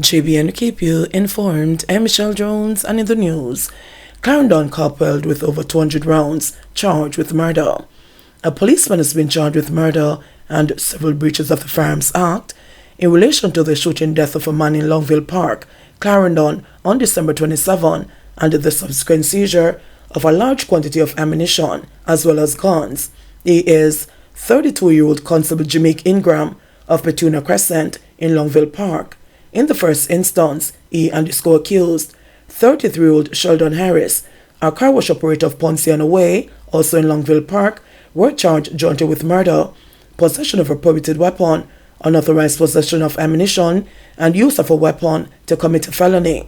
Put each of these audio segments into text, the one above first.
JBNN keep you informed. I'm Michelle Jones, and in the news, Clarendon cop held with over 200 rounds, charged with murder. A policeman has been charged with murder and several breaches of the Firearms Act in relation to the shooting death of a man in Longville Park, Clarendon, on December 27, and the subsequent seizure of a large quantity of ammunition as well as guns. He is 32-year-old Constable Jamaica Ingram of Petunia Crescent in Longville Park. In the first instance, he and his co-accused, 33-year-old Sheldon Harris, a car wash operator of Ponciano Way, also in Longville Park, were charged jointly with murder, possession of a prohibited weapon, unauthorized possession of ammunition, and use of a weapon to commit a felony.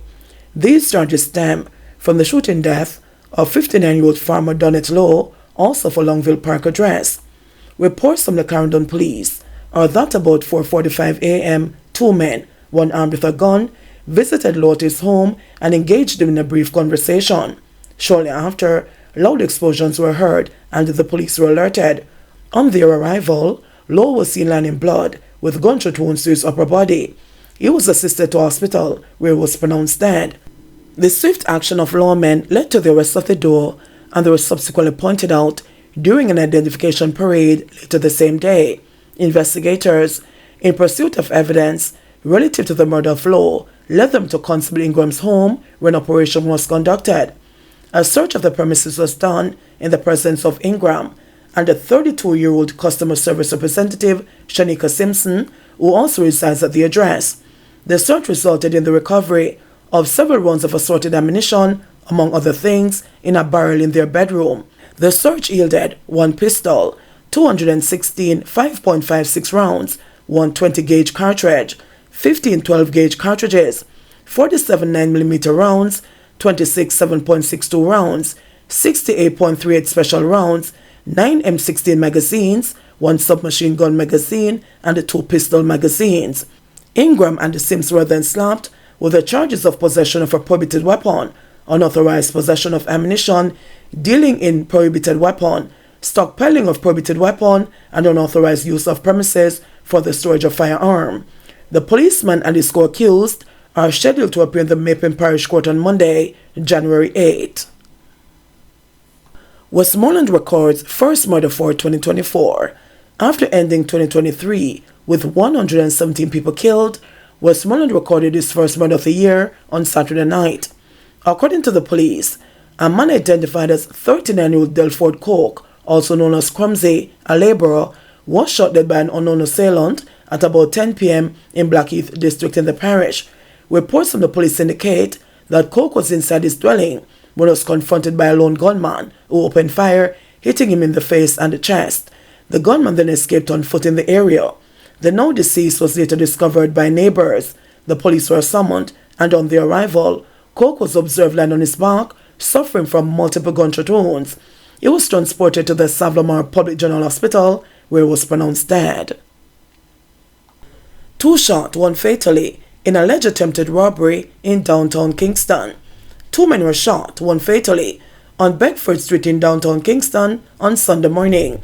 These charges stem from the shooting death of 59-year-old farmer Donnet Lowe, also for Longville Park address. Reports from the Clarendon police are that about 4:45 a.m., two men, one armed with a gun, visited Lowe at his home and engaged him in a brief conversation. Shortly after, loud explosions were heard and the police were alerted. On their arrival, Lowe was seen lying in blood with gunshot wounds to his upper body. He was assisted to hospital, where he was pronounced dead. The swift action of lawmen led to the arrest of the duo, and they were subsequently pointed out during an identification parade later the same day. Investigators, in pursuit of evidence relative to the murder of Lowe, led them to Constable Ingram's home where an operation was conducted. A search of the premises was done in the presence of Ingram and a 32-year-old customer service representative, Shanika Simpson, who also resides at the address. The search resulted in the recovery of several rounds of assorted ammunition, among other things, in a barrel in their bedroom. The search yielded one pistol, 216 5.56 rounds, one 20-gauge cartridge, 15 12-gauge cartridges, 47 9mm rounds, 26 7.62 rounds, 68.38 special rounds, 9 M16 magazines, one submachine gun magazine, and 2 pistol magazines. Ingram and the Sims were then slapped with the charges of possession of a prohibited weapon, unauthorized possession of ammunition, dealing in prohibited weapon, stockpiling of prohibited weapon, and unauthorized use of premises for the storage of firearm. The policeman and his co-accused are scheduled to appear in the Mappin Parish Court on Monday, January 8. Westmoreland records first murder for 2024. After ending 2023 with 117 people killed, Westmoreland recorded its first murder of the year on Saturday night. According to the police, a man identified as 39-year-old Delford Coke, also known as Crumsey, a laborer, was shot dead by an unknown assailant at about 10 p.m. in Blackheath district in the parish. Reports from the police indicate that Coke was inside his dwelling when he was confronted by a lone gunman who opened fire, hitting him in the face and the chest. The gunman then escaped on foot in the area. The now deceased was later discovered by neighbors. The police were summoned, and on their arrival, Coke was observed lying on his back, suffering from multiple gunshot wounds. He was transported to the Savlamar Public General Hospital, where he was pronounced dead. 2 shot, 1 fatally, in alleged attempted robbery in downtown Kingston. 2 men were shot, 1 fatally, on Beckford Street in downtown Kingston on Sunday morning.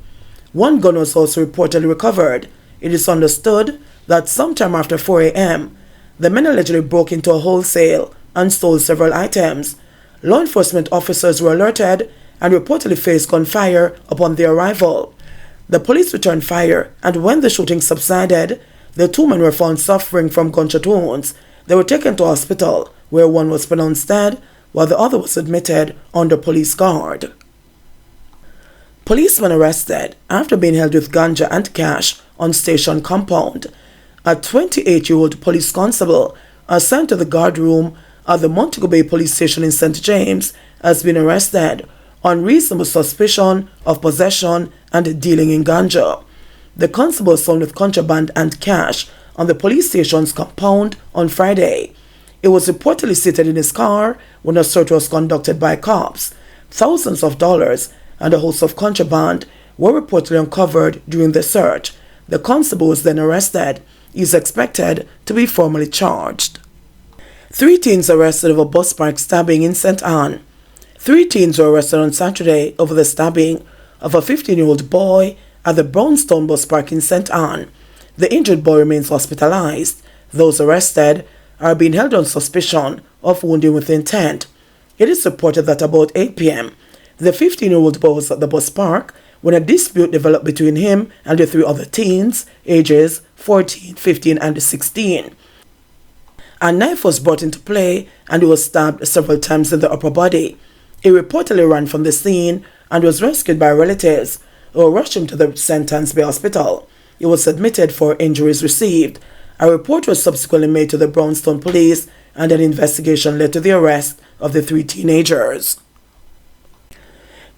1 gun was also reportedly recovered. It is understood that sometime after 4 a.m., the men allegedly broke into a wholesale and stole several items. Law enforcement officers were alerted and reportedly faced gunfire upon their arrival. The police returned fire, and when the shooting subsided, the 2 men were found suffering from gunshot wounds. They were taken to hospital, where one was pronounced dead, while the other was admitted under police guard. Policemen arrested after being held with ganja and cash on station compound. A 28-year-old police constable assigned to the guard room at the Montego Bay Police Station in St. James has been arrested on reasonable suspicion of possession and dealing in ganja. The constable was found with contraband and cash on the police station's compound on Friday. He was reportedly seated in his car when a search was conducted by cops. Thousands of dollars and a host of contraband were reportedly uncovered during the search. The constable was then arrested. He is expected to be formally charged. 3 teens arrested over bus park stabbing in St. Anne. 3 teens were arrested on Saturday over the stabbing of a 15-year-old boy at the Brownstone bus park in St. Anne. The injured boy remains hospitalized. Those arrested are being held on suspicion of wounding with intent. It is reported that about 8 p.m., the 15-year-old was at the bus park when a dispute developed between him and the 3 other teens, ages 14, 15, and 16. A knife was brought into play and he was stabbed several times in the upper body. He reportedly ran from the scene and was rescued by relatives who rushed him to the St. Anne's Bay Hospital. He was admitted for injuries received. A report was subsequently made to the Brownstone police and an investigation led to the arrest of the 3 teenagers.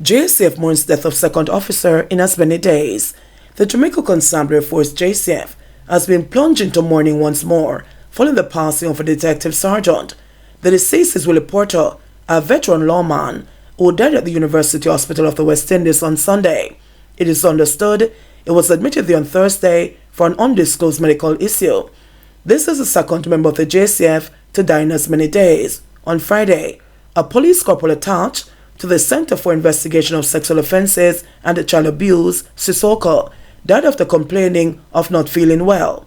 JCF mourns death of second officer in as many days. The Jamaica Constabulary Force JCF has been plunged into mourning once more following the passing of a detective sergeant. The deceased is Willie Porter, a veteran lawman who died at the University Hospital of the West Indies on Sunday. It is understood he was admitted there on Thursday for an undisclosed medical issue. This is the second member of the JCF to die in as many days. On Friday, a police corporal attached to the Center for Investigation of Sexual Offences and Child Abuse, Sissoko, died after complaining of not feeling well.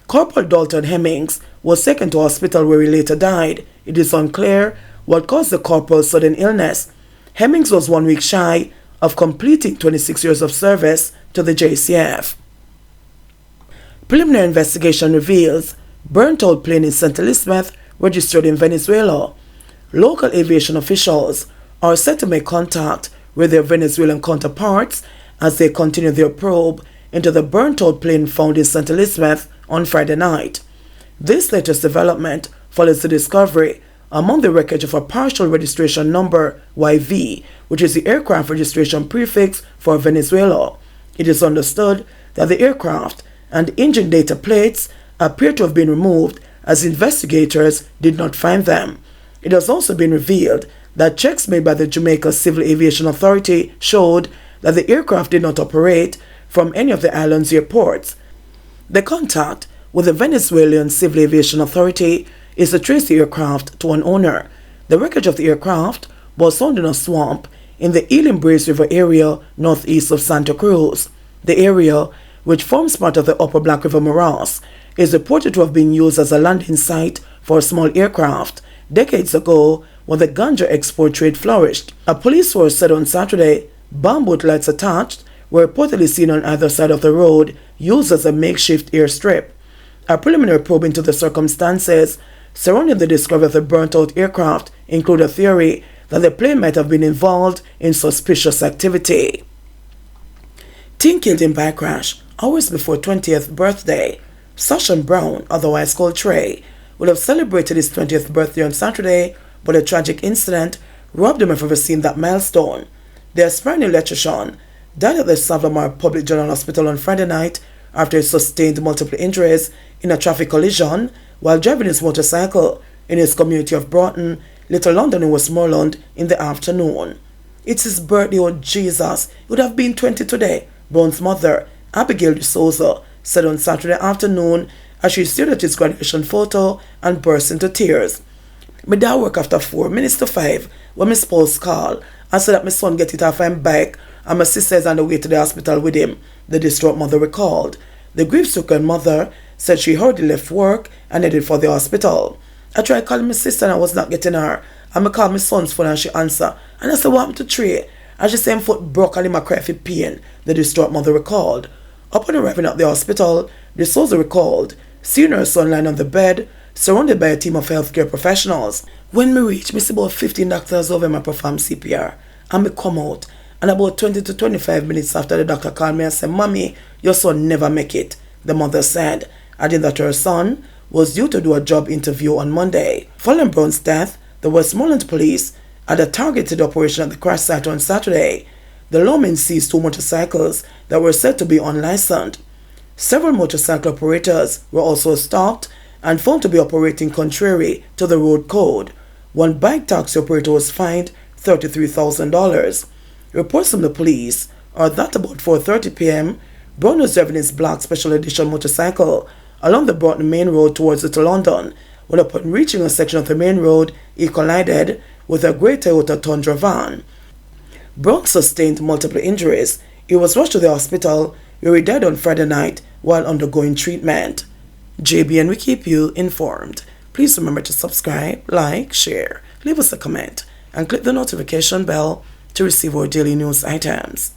Corporal Dalton Hemmings was taken to hospital where he later died. It is unclear what caused the corporal's sudden illness. Hemmings was 1 week shy of completing 26 years of service to the JCF. Preliminary investigation reveals burnt-out plane in St. Elizabeth registered in Venezuela. Local aviation officials are set to make contact with their Venezuelan counterparts as they continue their probe into the burnt-out plane found in St. Elizabeth on Friday night. This latest development follows the discovery among the wreckage of a partial registration number YV, which is the aircraft registration prefix for Venezuela. It is understood that the aircraft and engine data plates appear to have been removed as investigators did not find them. It has also been revealed that checks made by the Jamaica Civil Aviation Authority showed that the aircraft did not operate from any of the island's airports. The contact with the Venezuelan Civil Aviation Authority is to trace the aircraft to an owner. The wreckage of the aircraft was found in a swamp in the Elim Brace River area northeast of Santa Cruz. The area, which forms part of the Upper Black River Morass, is reported to have been used as a landing site for a small aircraft decades ago when the ganja export trade flourished. A police source said on Saturday bamboo lights attached were reportedly seen on either side of the road, used as a makeshift airstrip. A preliminary probe into the circumstances surrounding the discovery of the burnt-out aircraft include a theory that the plane might have been involved in suspicious activity. Teen killed in bike crash hours before 20th birthday. Sasha Brown, otherwise called Trey, would have celebrated his 20th birthday on Saturday, but a tragic incident robbed him of ever seeing that milestone. The aspiring electrician died at the Savamar Public General Hospital on Friday night after he sustained multiple injuries in a traffic collision while driving his motorcycle in his community of Broughton, Little London in Westmoreland in the afternoon. It's his birthday, oh Jesus, he would have been 20 today, Brown's mother, Abigail D'Souza, said on Saturday afternoon as she stared at his graduation photo and burst into tears. My dad work after 4 minutes to 5 when my spouse called and said that my son get it off him bike and my sister is on the way to the hospital with him, the distraught mother recalled. The grief-stricken mother said she hurriedly left work and headed for the hospital. I tried calling my sister and I was not getting her. And I called my son's phone and she answered. And I said, what happened to Trey? And she said, foot broke and him a cry for pain, the distraught mother recalled. Upon arriving at the hospital, the D'Souza recalled seeing her son lying on the bed, surrounded by a team of healthcare professionals. When me reach, me see about 15 doctors over him and perform CPR. And me come out. And about 20 to 25 minutes after the doctor called me and said, Mommy, your son never make it, the mother said, adding that her son was due to do a job interview on Monday. Following Brown's death, the Westmoreland police had a targeted operation at the crash site on Saturday. The lawmen seized 2 motorcycles that were said to be unlicensed. Several motorcycle operators were also stopped and found to be operating contrary to the road code. One bike taxi operator was fined $33,000. Reports from the police are that about 4:30 p.m., Brown was driving his black special edition motorcycle along the Broughton Main Road towards Little London, when upon reaching a section of the main road, he collided with a grey Toyota Tundra van. Brown sustained multiple injuries. He was rushed to the hospital where he died on Friday night while undergoing treatment. JBN will keep you informed. Please remember to subscribe, like, share, leave us a comment, and click the notification bell to receive our daily news items.